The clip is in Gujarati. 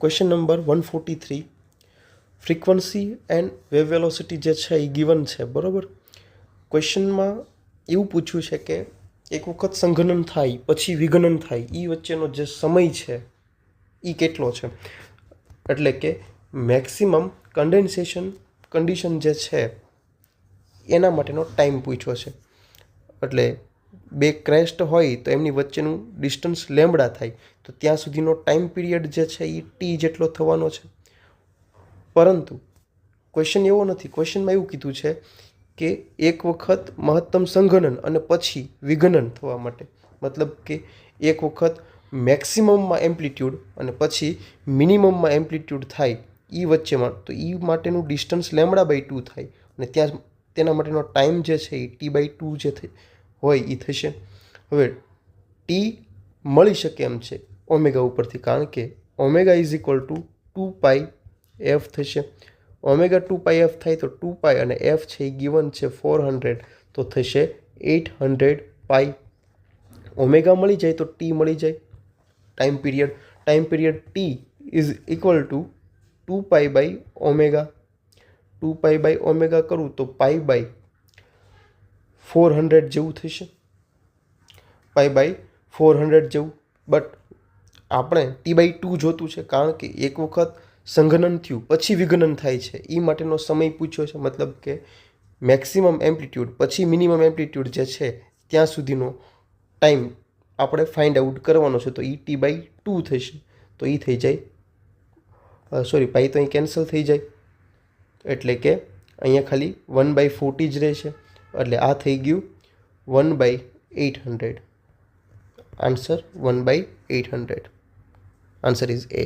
Question number 143 frequency and wave velocity જે છે એ ગિવન છે, બરાબર. ક્વેશ્ચનમાં એવું પૂછ્યું છે કે એક વખત સંઘનન થાય પછી વિઘનન થાય એ વચ્ચેનો જે સમય છે એ કેટલો છે, એટલે કે મેક્સિમમ કન્ડેન્સેશન કન્ડિશન જે છે એના માટેનો ટાઈમ પૂછ્યો છે. એટલે બે ક્રેસ્ટ હોય તો એમની વચ્ચેનું ડિસ્ટન્સ લેમ્બડા થાય તો ત્યાં સુધીનો ટાઈમ પીરિયડ જે છે એ ટી જેટલો થવાનો છે. પરંતુ ક્વેશ્ચન એવો નથી. ક્વેશ્ચનમાં એવું કીધું છે કે એક વખત મહત્તમ સંઘનન અને પછી વિઘનન થવા માટે, મતલબ કે એક વખત મેક્સિમમમાં એમ્પ્લિટ્યૂડ અને પછી મિનિમમમાં એમ્પ્લિટ્યૂડ થાય એ વચ્ચેમાં, તો એ માટેનું ડિસ્ટન્સ λ/2 થાય અને ત્યાં તેના માટેનો ટાઈમ જે છે એ T/2 જે હોય એ થશે. હવે ટી મળી શકે એમ છે ઓમેગા ઉપરથી, કારણ કે omega is equal two 2πf થશે. ઓમેગા 2πf થાય તો 2π અને એફ છે એ ગિવન છે 400, તો થશે 800 પાઈ. ઓમેગા મળી જાય તો ટી મળી જાય. Time period T is equal to 2π/ઓમેગા. 2π/ઓમેગા કરું તો π/400 જેવું થશે. π/400 જેવું. બટ આપણે T/2 જોતું છે, કારણ કે એક વખત સંઘનન થયું પછી વિઘનન થાય છે એ માટેનો સમય પૂછ્યો છે. મતલબ કે મેક્સિમમ એમ્પ્લિટ્યૂડ પછી મિનિમમ એમ્પ્લિટ્યૂડ જે છે ત્યાં સુધીનો ટાઈમ આપણે ફાઇન્ડ આઉટ કરવાનો છે. તો એ T/2 થશે. તો એ થઈ જાય, સોરી, પાઈ તો અહીં કેન્સલ થઈ જાય, એટલે કે અહીંયા ખાલી 1/40 જ રહેશે. એટલે આ થઈ ગયું 1/800. આન્સર 1/800. Answer is A.